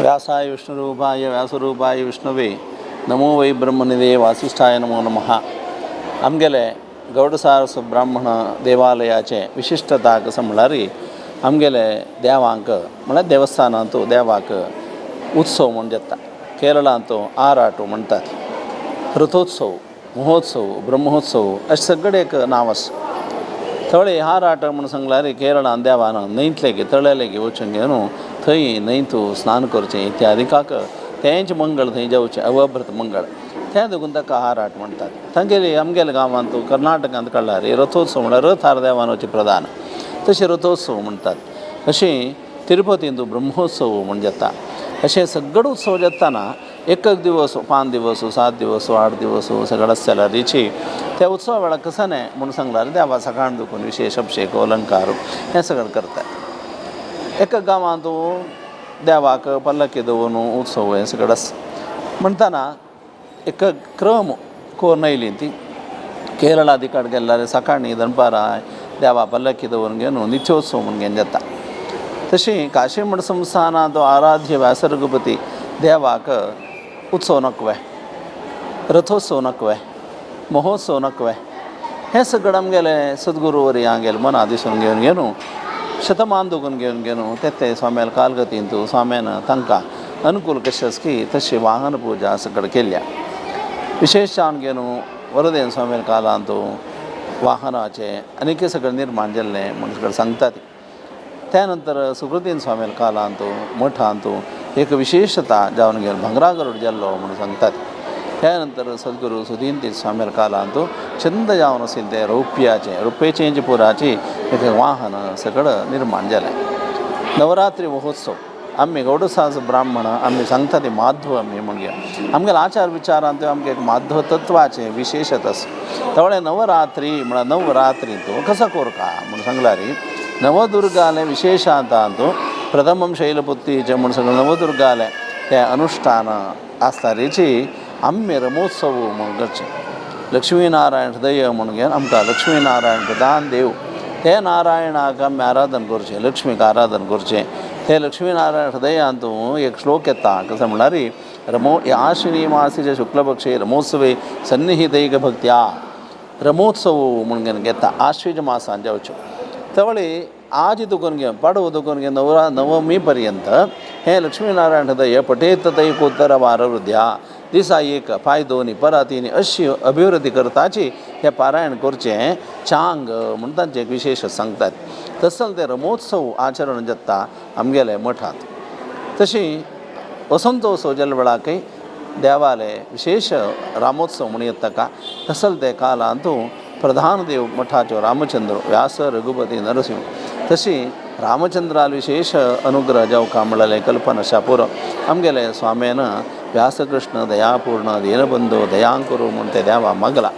व्यासाय विष्णुरूपाय व्यासरूपाय विष्णवे नमो वै ब्रह्मनिधे वासिष्ठाय नमो नमः. आमगेले गौडसारस ब्राह्मण देवालयाचे विशिष्टता कसं म्हणल्यार आमगेले देवांक म्हळ्यार देवस्थानांतू देवाक उत्सव म्हण जाता. केरळांतू आराटू म्हणटात. रथोत्सव, महोत्सव, ब्रह्मोत्सव अशें सगळे एक नांव आसा. थळे आराट म्हण सांगल्यार केरळान देवान न्हंयतले तळेलेगे वचून घेवन थंय न्हंयतू स्नान करचें इत्यादिकाक तेंच मंगळ थंय जेवचें अवभृत मंगळ तें देखून ताका आराट म्हणटात. तांगेली आमगेल्या गांवांतू कर्नाटकांत काडल्यार रथोत्सव म्हळ्यार रथ हार देवान वचचे प्रधान तशें रथोत्सव म्हणटात. अशें तिरुपतींतू ब्रह्मोत्सव म्हण जाता. अशें सगळे उत्सव जाताना एक दिवस 5 दिवस 7 दिवस 8 दिवस सगळं सॅलरीची त्या उत्सवा वेळा कसं नाही म्हणून सांगल्यार देवा सकाळ दुखून विशेष अभिषेक अलंकार हें सगळं करतात. एक गांवांतू देवाक पल्लकी दवरून उत्सव हें सगळं आसा म्हणटाना एक क्रम कोरून आयली ती केरळा दिकाड गेल्यार सकाळी दनपारां देवा पल्लकी दवरून घेवन नित्योत्सव म्हूण घेवन जाता. तशी काशी मठ संस्थानांत आराध्य व्यासरघुपती देवाक उत्सव नकवे, रथोत्सव नकवे, महोत्सव नकवे हें सगळं आमगेले सद्गुरू वर्यां गेले मना दिसून घेवन शतमान दुखून घेवन ते स्वाम्याल कालगतींतू स्वाम्यान तांकां अनुकूल कशें आसा की तशी वाहन पुजा सगळं केल्या. विशेशान घेवन वरदेन स्वाम्याल कालांतू वाहनाचे आनीक सगळें निर्माण जाल्लें म्हण सगळें सांगतात. त्यानंतर सुकृतीन स्वाम्याल कालांतू मठांतू एक विशेषता जावन घेवन भंगरा गरुड जाल्लो म्हणून सांगतात. त्यानंतर सद्गुरू सुधींती स्वाम्याल कालांतू छंद जावन आशिल्लें तें रुपेचें पुराची एक वाहन सगळं निर्माण जालें. नवरात्री महोत्सव आमी गौडसाज ब्राह्मण आमी सांगता ती माध्व आमी म्हणया आमगेले आचार विचारांत आमगे एक माध्व तत्वाचें विशेशत आसा. त्यावेळेस नवरात्री म्हळ्यार नवरात्रींतू कसा कोरका म्हणून सांगल्यार नवदुर्गाले विशेषांतांतू प्रथमम शैलपुत्रीचें म्हूण सगळें नवदुर्गाले तें अनुश्ठान आसतारीची आमी रमोत्सव म्हूण करचें. लक्ष्मीनारायण हृदय म्हणून घेवन आमकां लक्ष्मीनारायण प्रधान देव ते नारायणाक आमी आराधन करचें, लक्ष्मीक आराधन करचें. ते लक्ष्मीनारायण हृदयांतू एक श्लोक येता कसं म्हणल्यार आश्विनी मासीचे शुक्लपक्षे रमोत्सवे सन्निहितैक भक्त्या रमोत्सव म्हणून घेवन घेता. आश्वीज मासान जावच्यो त्यावेळी आज दुखून घेवन पाडवो दुखून घेवन नवमी पर्यंत हें लक्ष्मीनारायण हृदय पठेत तैकोत्तर वारवृद्ध्या दिसा एक पांय दोनी परातीनी अशी अभिवृद्धी करताची हें पारायण करचें चांग म्हणून तांचें एक विशेश सांगतात. तसल ते रमोत्सव आचरण जाता आमगेले मठांत. तशी वसंतोत्सव जाल्या वेळाकय देवाले विशेष रामोत्सव म्हणून येता ताका. तसल ते कालांतू प्रधान देव मठाच्यो रामचंद्र व्यास रघुपती नरसिंह तशी रामचंद्राल विशेष अनुग्रह जावका म्हणलें कल्पना शापूर आमगेले स्वाम्यान व्यासकृष्ण दयापूर्ण दीनबंधू दयांकुरू म्हूण ते देवा मागला.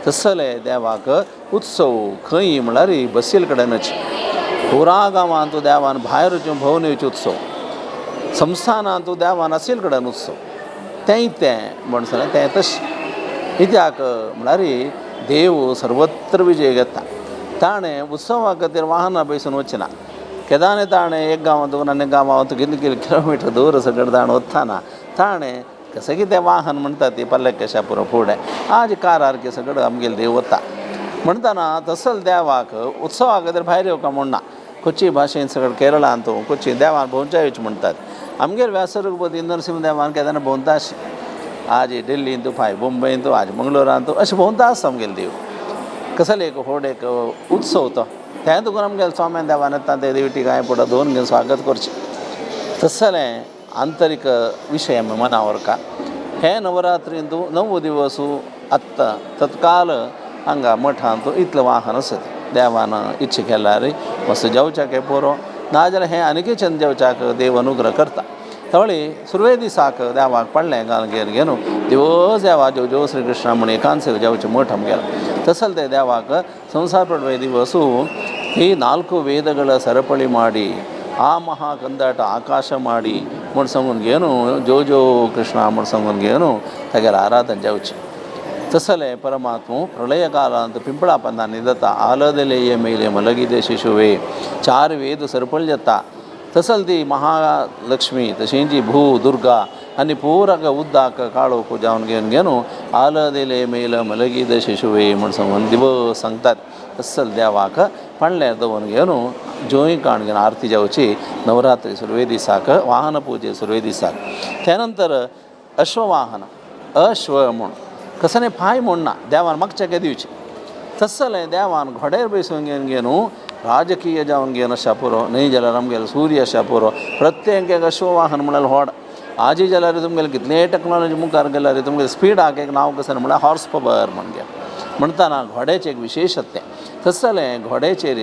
तसले देवाक उत्सव खंय म्हळ्यार बसील कडेनच पुरा गांवांतू देवान भायर वचून भोंवन येवचे उत्सव, संस्थानांतू देवान आशिल्ले कडेन उत्सव तें म्हण सांगलें तें तशें कित्याक म्हळ्यार देव सर्वत्र विजय घेता. ताणें उत्सवा खातीर वाहनां बैसून वचना. केदारनाथ ताणें एक गांवांतून आनी गांवांत कितले किलोमिटर दूर सगळें ताणें वतना ताणें कसं की तें वाहन म्हणटा ती पल्लक्या पुरो फुडें आज कारारकी सगळें आमगेले देव वता म्हणटाना तसल देवाक उत्सवा खातीर भायर येवका म्हणना. कोची भाशेन सगळें केरळांतू कोची देवान भोंवच्या येवचें म्हणटात. आमगेले व्यासरघुपती नरसिंह देवान केदारनाथ भोंवता अशें आज दिल्लींतू फाय मुंबईंतू आज मंगळुरांतू अशें भोंवता आसता आमगेले देव. कसले एक व्हड एक उत्सव तो तें देखून आमगेले स्वाम्यान देवान येता ते देवटी गाय पुढे दोन घेवन स्वागत करचें. तसलें आंतरीक विशय आमी मना व्हरका. हे नवरात्रींतू 9 दिवस आत्ता तत्काल हांगा मठांतू इतलें वाहन आसत. देवान इच्छा केल्यार मस्त जेवच्याक हें पुरो नाजाल्यार हें आनीकय चंद जेवच्याक देव अनुग्रह करता. त्यावेळी सुरवे दिसाक देवाक पडलें गालगेर घेवन दिवस देवा जो श्री कृष्णा म्हूण एकांत जेवचें मठ आमगेलो. तसल ते देवाक संसार पडवे दिवस ही 4 ವೇದಗಳ ಸರಪಳಿ ಮಾಡಿ ಆ ಮಹಾಕಂದಾಟ ಆಕಾಶ ಮಾಡಿ म्हूण सांगून घेवन जो कृष्णा म्हूण सांगून घेवन तागेले आराधन जावचें. तसले परमात्मू प्रलय कालांत पिंपळा पंदांनी जाता. आलदलेये मेले मलगिदे शिशुवे 4 वेद सरपळी जाता. तसल ती महालक्ष्मी तशी जी भू दुर्गा आणि पोराक उद्दाक काळोख जावन घेऊन गेनो आलं दिले मेलं मलगीद शिशुवे म्हणून दिवस सांगतात. तसल देवाक पाणल्यार दवरून घेवन जोई काण घेवन आरती जावची नवरात्री सुरवे दिसाक वाहन पूजे सुरवे दिसाक. त्यानंतर अश्ववाहन अश्व म्हूण कसं पांय म्हूण ना देवान मागच्या दिवचे तसलें देवान घोड्यार बसून घेवन घेवन राजकीय जावन घेवन अशा पुरो न्हय जाल्यार आमगेलो सूर्य अशा पुरो प्रत्येक एक अश्ववाहन म्हळ्यार व्हड. आजी जाल्यार तुमगेलें कितले टेक्नॉलॉजी मुखार गेल्यार तुमगेलें स्पीड हाक एक नांव कसं म्हळ्यार हॉर्स पॉवर म्हणजे म्हणटाना घोड्याचें एक विशेशत्व. तसलें घोड्याचेर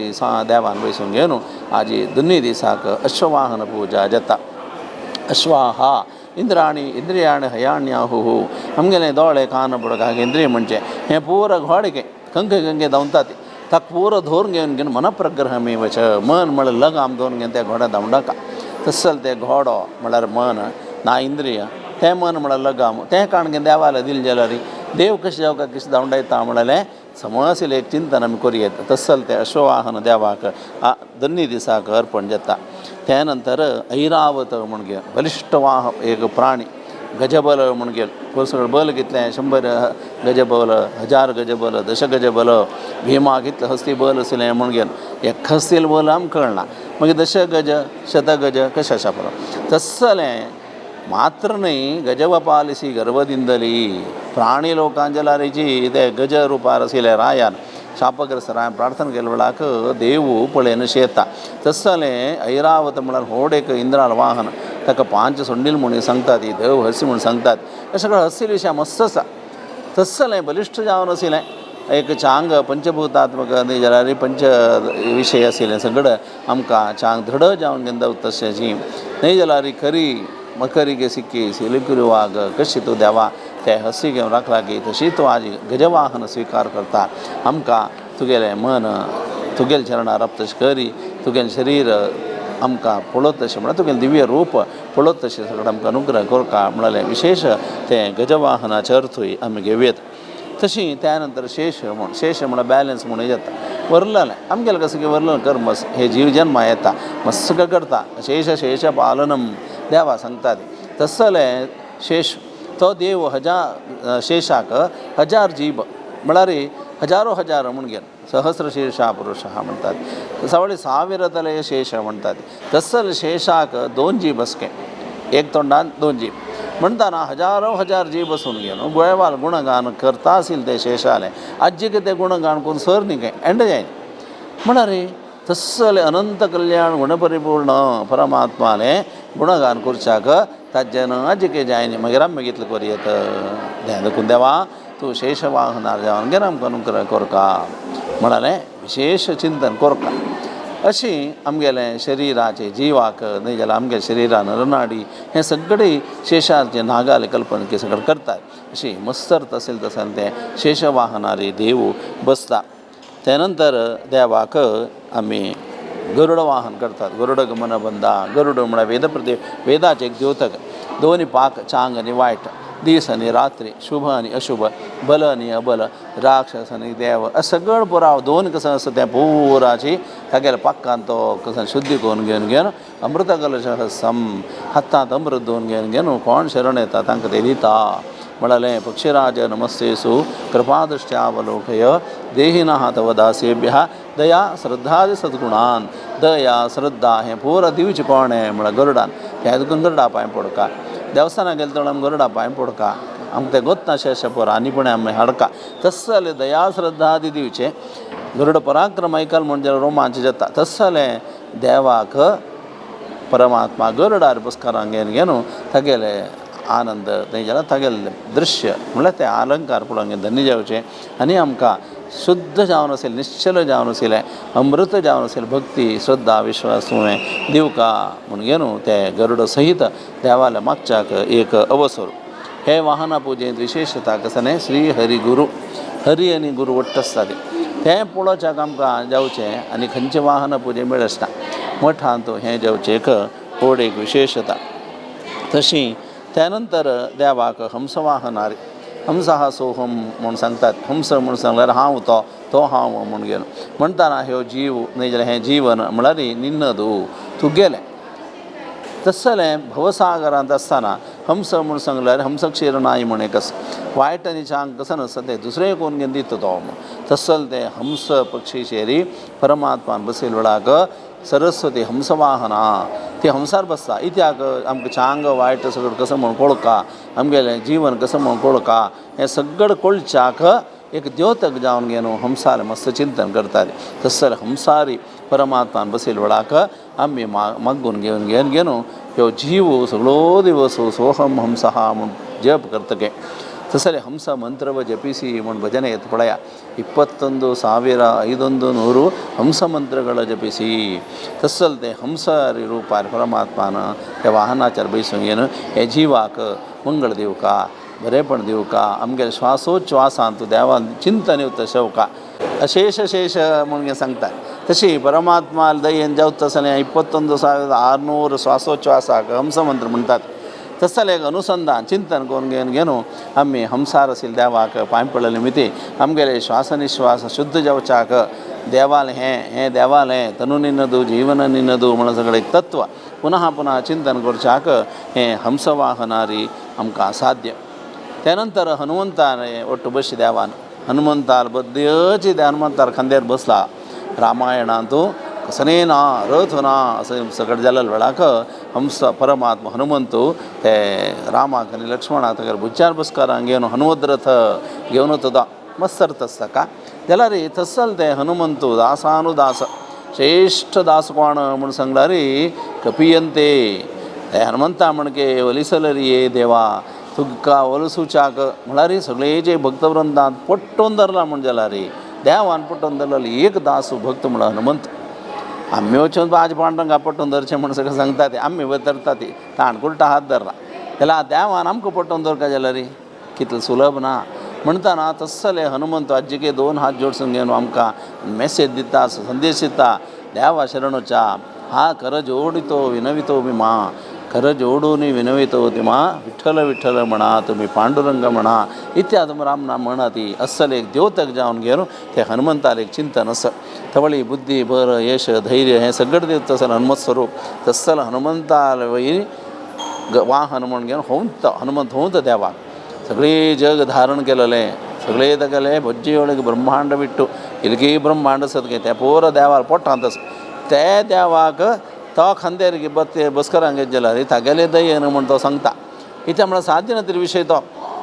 देवान बसून घेवन आजी दोनूय दिसाक अश्ववाहन पूजा जाता. अश्वाहा इंद्राणी इंद्रियाणी हयाण्याहू आमगेले दोळे कान बुडकाक इंद्रिय म्हणजे हें पुरो घोडके खंखे खंखे धांवतात ताका पुरो धरून घेवन घेवन मनप्रग्रह मे वच मन म्हळ्यार लगाम धरून घेवन त्या घोड्या धांवडाका. तसल ते घोडो म्हळ्यार मन ना इंद्रिय तें मन म्हळ्यार लगाम तें काण घेवन देवाला दिलें जाल्यार देव कशें जावं कशें धांवडायता म्हळ्यार समोसील एक चिंतन आमी करूं तसल ते अश्ववाहन देवाक दोनूय दिसाक अर्पण जाता. त्यानंतर ऐरावत म्हूण घे बलिश्ट वाह एक प्राणी गजबल म्हूण घे सगळें बल कितलें 100 गजबल 1000 गजबल 10 गजबल भीमा कितलें हस्ती बल आसलें म्हूण घेवन एक हस्तील बल आमकां कळना मागीर 10 गज 100 गज कशें आसा पळय तसलें मात्र न्हय गजब पालिसी गर्भदिंदली प्राणी लोकांजलारीची ते गज रुपार आशिल्ले रायान शापग्रस्त रायान प्रार्थना केले वेळाक देव पळयन अशें येता. तसलें ऐरावत म्हळ्यार व्हड एक इंद्राल वाहन ताका 5 सोंडील म्हणून सांगतात ही देव हसी म्हणून सांगतात. हे सगळें हसी विशय मस्त आसा. तसलें बलिश्ट जावन आशिल्लें एक चांग पंचभूतात्मक न्हय जाल्यार पंच विशय आशिल्लें सगळें आमकां चांग धड जावन घेवन दवरता तशें न्हय जाल्यार खरी मकरीगे सिक्की सिलिकुरुवाग कशी तूं देवा ते हसी घेवन राखला की तशी तूं आज गजवाहन स्वीकार करता. आमकां तुगेलें मन तुगेले चरणां रप तशें करी तुगेलें शरीर आमकां पळोवत तशें म्हळ्यार तुगेलें दिव्य रूप पळोवत तशें सगळें आमकां अनुग्रह करता म्हळ्यार विशेश तें गजवाहनाचे अर्थूय आमी घेवयेत. तशी त्यानंतर शेष म्हळ्यार बॅलन्स म्हणून जाता वरलेलें आमगेलें कसं की वरलें कर्म हे जीव जन्म येता मस्त करता शेष पालनम देवा सांगतात. तसलें शेष तो देव शेषाक 1000 जीब म्हळ्यार हजारो हजार म्हूण घेवन सहस्र शीर्षा पुरुष म्हणटात सवळी 1000 तले शेष म्हणटात. तसल शेषाक 2 जीब असके एक तोंडान 2 जीब म्हणटाना हजारो हजार जीब बसून घेवन गोयवाल गुणगान करता आशिल्ले ते शेषाले आजीक ते गुणगान करून सर न्ही काय एंड जायना म्हळ्यार तसले अनंत कल्याण गुणपरिपूर्ण परमात्माले गुणगान करच्याक ताजेन आजीके जायना मागीर आमी कितलें करयत ध्यान दखून देवा तूं शेषवाहनार जावन घेवन आमकां अनुग्रह करका म्हणालें विशेष चिंतन करता. अशी आमगेलें शरिराचे जिवाक न्हय जाल्यार आमगे शरिरान नरनाडी हें सगळें शेषाचे नागाले कल्पना सगळें करतात. अशी मस्तर्थ असेल तसं तें शेषवाहनारी देव बसता. त्यानंतर देवाक आमी गरुड वाहन करतात. गरुड गमन बंदा गरुड म्हळ्यार वेदाचे एक द्योतक दोन्ही पाक चांग आनी वायट दीस आनी रात्री शुभ आनी अशुभ बल आनी अबल राक्षस आनी देव सगळं पुराव 2 कसं आसा त्या पुराची तागेल्या पाक्कान तो कसं शुद्धी करून घेवन अमृत कलश सम हातांत अमृत दोन घेवन कोण शरण येता तांकां ते दिता म्हळालें. पक्षीराज नमस्तेसु कृपादृष्ट्यावलोकय देहिनः तव दासेभ्यः दया श्रद्धादि सद्गुणान दया श्रद्धा हें पुरो दिवचें कोणें म्हळ्यार गरुडान ह्या देखून गरुडा पांय पडका देवस्थानाक गेले तोण आमी गरुडा पांय पडका आमकां तें गोत्ता शेष पुरो आनी पण आमी हाडका. तसले दया श्रद्धा आदी दिवचें गरुड पराक्रम ऐकल म्हणजे रोमांच जाता. तसलें देवाक परमात्मा गरुडार बसकारांक घेवन तागेले आनंद न्हय जाल्यार तागेलें दृश्य म्हळ्यार ते अलंकार पळोवंक धन्य जावचें आनी आमकां शुद्ध जावन आशिल्लें निश्चल जावन आशिल्लें अमृत जावन आशिल्लें भक्ती श्रद्धा विश्वास तुवें दिवका म्हूण घेवन ते गरुड सहीत देवाल्या मागच्याक एक अवसर. हे वाहना पुजेंत विशेशता कसं श्री हरी गुरू हरी आनी गुरू वट्ट आसता तें पळोवच्याक आमकां जावचें आनी खंयचें वाहन पुजे मेळसना मठांत हें जावचें एक व्हड एक विशेशता. तशी त्यानंतर देवाक हंसवाहनारी हंस हा सोहम म्हणून सांगतात. हंस म्हणून सांगल्यार हांव तो हांव म्हूण घेवन म्हणटाना ह्यो जीव न्हय जाल्यार हें जीवन म्हळ्यार निन्नदू तुगेलें तसलें भवसागरांत आसतना हंस म्हूण सांगल्यार हंस क्षीर नाय म्हण एक आसा वायट आनी चांग कसं नसतं ते दुसरें कोण घेवन दिता तो तसल ते हंस पक्षी शेरी परमात्मान बसयले वेळाक सरस्वती हंसवाहना ती हंसार बसता इत्याक आमकां चांग वायट सगळं कसं म्हूण कळका आमगेलें जीवन कसं म्हूण कळका हें सगळं कळच्याक एक द्योतक जावन घेवन हंसार मस्त चिंतन करतात तसल हंसारी परमात्मान बसयले वेळाक आमी मागून घेवन ह्यो जीव सगळो दिवस सोहम हंसहा म्हूण जप करतके तसले हंस मंत्र व जपिसी म्हूण भजನೆ ಎತ್ತು ಪಳೆಯ 21,500 ಹಂಸ ಮಂತ್ರಗಳ ಜಪಿಸಿ तसलते हंसारी रूपार परमात्मान त्या वाहनाचेर बैसून घेवन हे जिवाक मंगळ दिवका बरेपण दिवका आमगे श्वासोच्छ्वासांत देवान चिंतन येवता शेवका अशेष शेष म्हणून सांगतात तशी परमात्मा दयेन जावता तसले 21,600 श्वासोच्छ्वासाक हंस मंत्र म्हणटात तसले एक अनुसंधान चिंतन करून घेवन आमी हंसार आशिल्ल्या देवाक पांय पडले निमित्ती आमगेले श्वासनिश्वास शुद्ध जावच्याक देवाल हें देवाल हें तनु निನ್ನದು जीवन निನ್ನದು म्हणून सगळें एक तत्व पुनः चिंतन करच्याक हें हंस वाहनारी आमकां साध्य त्यानंतर हनुमंतान ಒಟ್ಟು बशी देवान हनुमंतार बद्दची हनुमंतार खांद्यार बसला रामायणांतू कसने ना रथ ना असं सगळं जालेल्या वेळाक हंस परमात्मा हनुमंतू ते रामाक आनी लक्ष्मणाक बुच्चार बसकारांक घेवन हनुमंत रथ घेवन वता मस्त रथ आसता का जाल्यार तसल ते हनुमंतू दासानुदास श्रेष्ठ दास कोण म्हूण सांगल्यार कपियंते हे हनुमंता म्हणके ಒಲಿಸಲರಿಯೇ देवा तुका ಒಲಿಸುಚಾक म्हळ्यार सगळे जे भक्तवृंदांत पट्टोवन धरला म्हण जाल्यार देवान पट्टोवन धरलेलो एक दास भक्त म्हळ्यार हनुमंत आम्ही वचून आज पांडुरंगा पट्टोवन धरचें म्हणून सगळें सांगता ते आमी धरता ती ताण उलटा हात धरला जाल्यार देवान आमकां पट्टोवन धरता जाल्यार कितलें सुलभ ना म्हणटाना तसले हनुमंत आज्जिके 2 हात जोडसून घेवन आमकां मेसेज दिता संदेश दिता देवा शरणोच्या हा कर जोडितो विनवितो विमा कर जोडून विनवितो तिमा विठ्ठल विठ्ठल म्हणा तुम्ही पांडुरंग म्हणा इत्यादी रामनाम म्हणा ती अस्सल एक द्योतक जावन घेवन ते हनुमंतार एक चिंतन असं तवळी बुद्धी बर यश धैर्य हे सगळं देव तसं हनुमत स्वरूप तसल हनुमंताल वयर वाहन म्हणून घेवन हनुमंत होऊंत देवाक सगळे जग धारण केलेले सगळे तेगेले भज्जी ಒಳಗೆ ब्रह्मांड बिट्टू इलगी ब्रह्मांड सदके ते पोर देवार पोट्टांत ते देवाक तो खांद्यार बसकरांक जाल्यार तागेले दयेन म्हण तो सांगता इत्या म्हळ्यार साध्य ना तरी विशय तो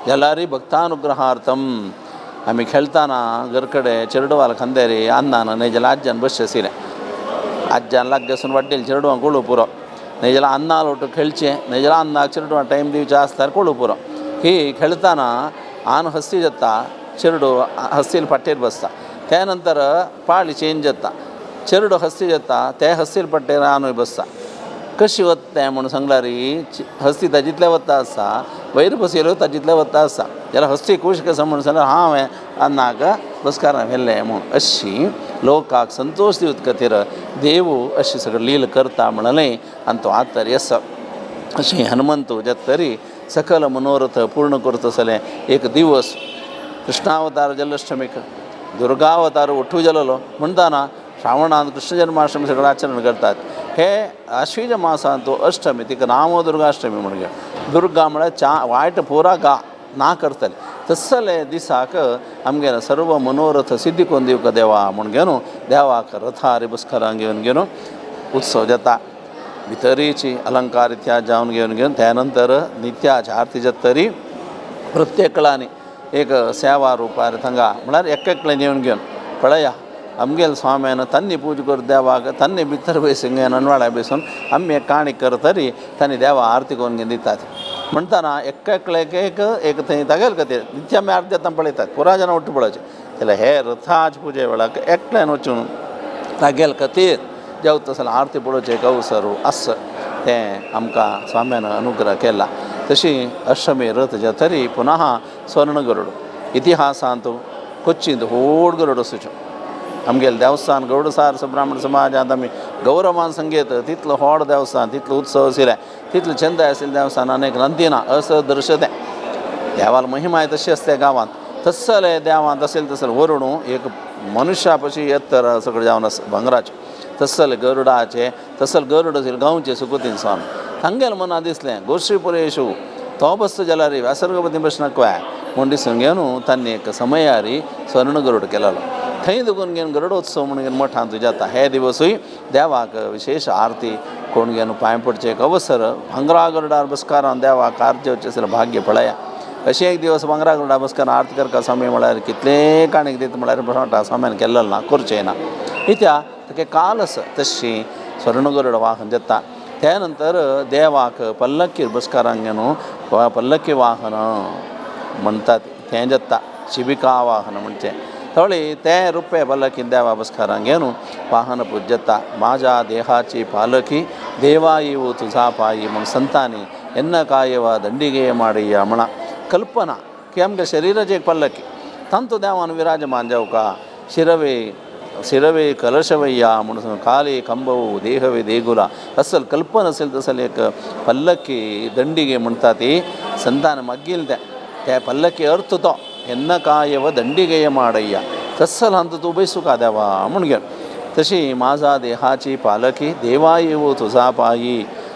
जाल्यार भक्तानुग्रहार्थम आमी खेळटाना घरकडे चेडवाल खांद्यार अन्नान न्हय जाल्यार आज्यान बसचें आशिल्लें आज्यान लागीं आसून वाडयलें चेडवां कोळू पुरो न्हय जाल्यार अन्ना लोट खेळचें न्हय जाल्यार अन्नाक चेडवां टायम दिवचें आसल्यार कोळू पुरो ही खेळटाना आन हस्ती जाता चेडू हस्तील फाटीर बसता त्या नंतर पाळी चेंज जाता चेडू हस्ती जाता ते हस्तील पट्टेर आनूय बसता कशी वता म्हणून सांगल्यार हस्ती ताजितले वता आसता वयर बसयलो ताजितले वता आसता जाल्यार हस्ती खूश कसा म्हणून सांगल्यार हांवें अन्नाक बसकारां व्हेल्लें म्हणून अशी लोकाक संतोष दिवत खातीर देव अशी सगळें लील करता म्हणलें आनी तो आत्तरी आसा अशी हनुमंत जे तरी सकल मनोरथ पूर्ण करता आसलें एक दिवस कृष्णावतार जन्माष्टमीक दुर्गावतार उठू जालेलो म्हणटाना श्रावणांत कृष्ण जन्माष्टमी सगळें आचरण करतात हे आश्वीज मासांत तो अष्टमी तिका नामो दुर्गाष्टमी म्हणून घे दुर्गा म्हळ्यार वायट पुरा गा ना करतले तसले दिसाक आमगे सर्व मनोरथ सिद्धी करून दिवका देवा म्हणून घेवन देवाक रथार बसकारांक घेवन उत्सव जाता भितरीची अलंकार इत्या जावन घेवन त्यानंतर नित्याची आरती जातरी प्रत्येकळांनी एक सेवा रूपार थंगा म्हळ्यार एकलें घेवन पळया आमगेल स्वाम्यान तन्नी पूजा कर देवाक तन्नी भितर बसून अनवाळ्या बसून आमी एक काणी करतरी तांणी देवा आरती करून घेवन दितात म्हणटाना एकलेक एक थंय तागेले खातीर नित्य आमी आरती जाता पळयतात पुराय जाणां उठ्ठ पळोवचें जाल्यार हे रथाचे पुजे वेळाक एकल्यान वचून तागेले खातीर जेवता आसतना आरती पळोवचें एक अवसर आस तें आमकां स्वाम्यान अनुग्रह केला तशी अष्टमी रथ जातरी पुनः स्वर्ण गरुड इतिहासांत कोच्चींत व्हड गरुड आसूच्यो आमगेले देवस्थान गौडसार ब्राह्मण समाजांत आमी गौरवान संगीत तितलो व्हड देवस्थान तितलो उत्सव आशिल्लें तितलो छंद आशिल्लें देवस्थान आनीक नंदिना असदृश्यतें देवाल महिमा तशी आसता गांवांत तसले देवांत आशिल्लें तसलें वरुण एक मनुश्या पशी येत्तर सगळें जावन आसा भांगराचें तसले गरुडाचे तसले गरुड आशिल्ले गांवचे सुकुतीन स्वामी हंगेल मना दिसलें गोश्रीपुरेशु तोबस्त जलारी व्यासर्गपती प्रश्नक्वाय म्हूण दिसून घेवन तांणी एक समयारी स्वर्ण गरुड केलेलो थंय देखून घेवन गरुडोत्सव म्हणून घेवन मोठा जाता हे दिवसूय देवाक विशेष आरती कोण घेवन पांय पडचे एक अवसर भांगरा गरुडार बसकारान देवाक आरती वचेसर भाग्य पळया अशें एक दिवस भांगरा गरुडा बसकार आरती करता समय म्हळ्यार कितले काणीक दिता म्हळ्यार मोठा स्वाम्यान केल्लो ना करचें ना इत्या ताका कालस तशी स्वर्ण गरुड वाहन जाता त्या नंतर देवाक पल्लक्की बसकारांक घेवन पल्लक्की वाहन म्हणटात तें जाता शिबिका वाहन म्हणचें थोडी ते रुपये पल्लक्की देवा बसकारांक घेवन वाहन पूज जाता माझ्या देहाची पालकी देवा येऊ तुझा पायी म्हण संतांनी एन्न कायव ದಂಡಿಗೆ ಮಾಡಯ್ಯ म्हणा कल्पना की आमच्या शरीराची एक पल्लकी तांतू देवान विराजमान जावका शिरवे कलशवय्या म्हणून काले कंबवू देहवे देगुला असल कल्पना असेल तसल एक पल्लकी ದಂಡಿಗೆ म्हणटा ती संतान मग्गिल त्या पल्लकी अर्थ तो एन्न कायव ದಂಡಿಗೆಯ ಮಾಡಯ್ಯ तसल अंत तू बैसुका देवा म्हूण घेवन तशी माझा देहाची पालकी देवा येवो तुझा पायी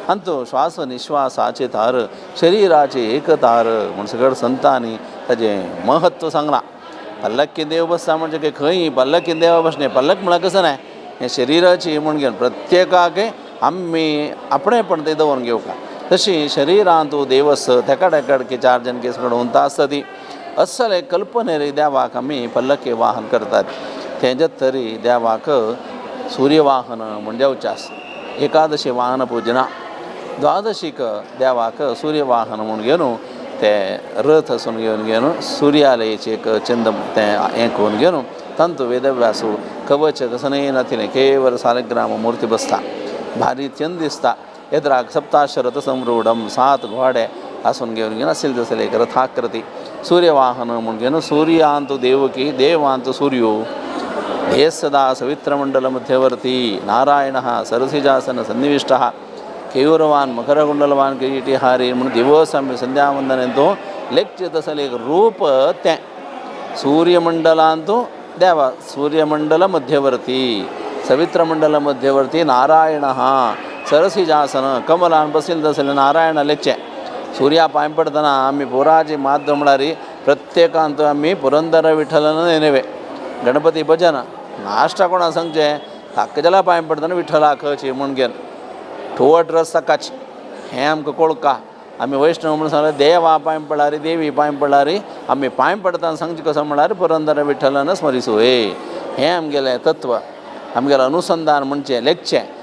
अंतू श्वास निश्वासाचे तार शरीराचे एक तार म्हूण सगळं संतांनी ताजें महत्व सांगलां पल्लक्की देव बसता म्हणजे की खंय पल्लक्की देवा बसणे पल्लक म्हळ्यार कसं नाही हे शरीराची म्हूण घेवन प्रत्येकाक आमी आपणेपण ते दवरून घेवका तशी शरिरांत तूं देवस तेका की 4 जन केस उंता आसता ती असल एक कल्पनेरी देवाक आमी पल्लक्की वाहन करतात तेंच्यात तरी देवाक सूर्यवाहन म्हूण जेवचें आसता एकादशी वाहन पुजना द्वादशीक देवाक सूर्यवाहन म्हूण घेवन ते रथ असून घेवन सूर्यालयाचे एक चंद तें हें करून घेवन तांतू वेदव्यासू कवच कसनय नातिलें केवल सालग्राम मुर्ती बसता भारी चंद दिसता येद्राक सप्ताशरथ संरूढम 7 घोडे आसून घेवन आशिल्ले तसले एक रथाकृती सूर्यवाहन म्हूण घेवन सूर्यांतू देवकी देवांतू सूर्यो हे सदा सवित्रमंडल मध्यवर्ती नारायणः सरसिजासन सन्निविष्टः केयूरवान मकरकुंडलवान किरीटिहारी म्हणून दिवस आमी संध्यावंदनेंतू लेखचे तसले एक रूप तें सूर्यमंडलांतू देवा सूर्यमंडल मध्यवर्ती सवित्रमंडल मध्यवर्ती नारायणः सरसिजासन कमलान बसिल्ले तसले नारायण लेखचे सूर्या पांय पडतना आमी पोराची मात म्हळ्यार प्रत्येकांत आमी पुरंदर विठ्ठलन नेनेवे गणपती भजन नाश्ता कोणा सांगचें ताका जाल्यार पांय पडतना विठ्ठलाक म्हूण घेवन ठोवट रस सकाच हें आमकां कळका आमी वैष्णव म्हणून सांगल्यार देवा पांय पडल्यार देवी पांय पडल्यार आमी पांय पडतना सांगचें कसो म्हळ्यार पुरंदर विठ्ठलन स्मरिसू हें आमगेलें तत्व आमगेलें अनुसंधान म्हणचें लेखचें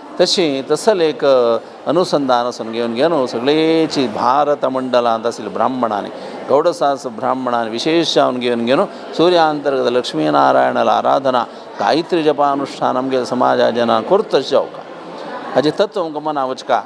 तसल एक अनुसंधान असून घेवन सगळेची भारत मंडलांत आशिल्ले ब्राह्मणांनी गौडसास ब्राह्मणांनी विशेष जावन घेवन सूर्यांतर्गत लक्ष्मी नारायणाला आराधना गायत्री जपानुष्ठान आमगे समाजा जनांक करतच जावका हाजें तत्व आमकां मना वचका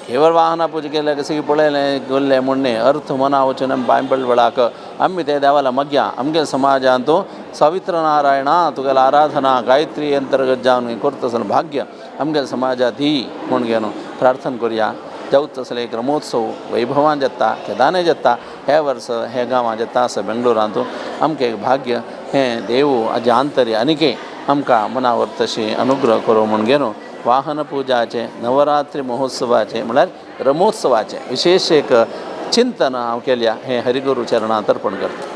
केवळ वाहना पूजा केल्या सगळीं पळयलें गेल्लें म्हणणे अर्थ मना वचून आमी पांय पडले वेळाक आमी ते देवाला मग्या आमगे समाजांत सवित्र नारायणा तुगेला आराधना गायत्री अंतर्गत जावन करता आसतना भाग्य आमगे समाजा दी म्हूण घेवन प्रार्थना करुया जावं तसले एक रमोत्सव वैभवान जाता केदारनाथ जाता हे वर्स हे गांवां जाता आसा बेंगलोरांत आमकां एक भाग्य हें देव हाजे आंतर्य आनिके आमकां मनावर तशी अनुग्रह करूं म्हूण घेवन वाहन पुजाचे नवरात्री महोत्सवाचे म्हळ्यार रमोत्सवाचे विशेष एक चिंतन हांव केल्या हें हरिगुरू चरणांत अर्पण करता.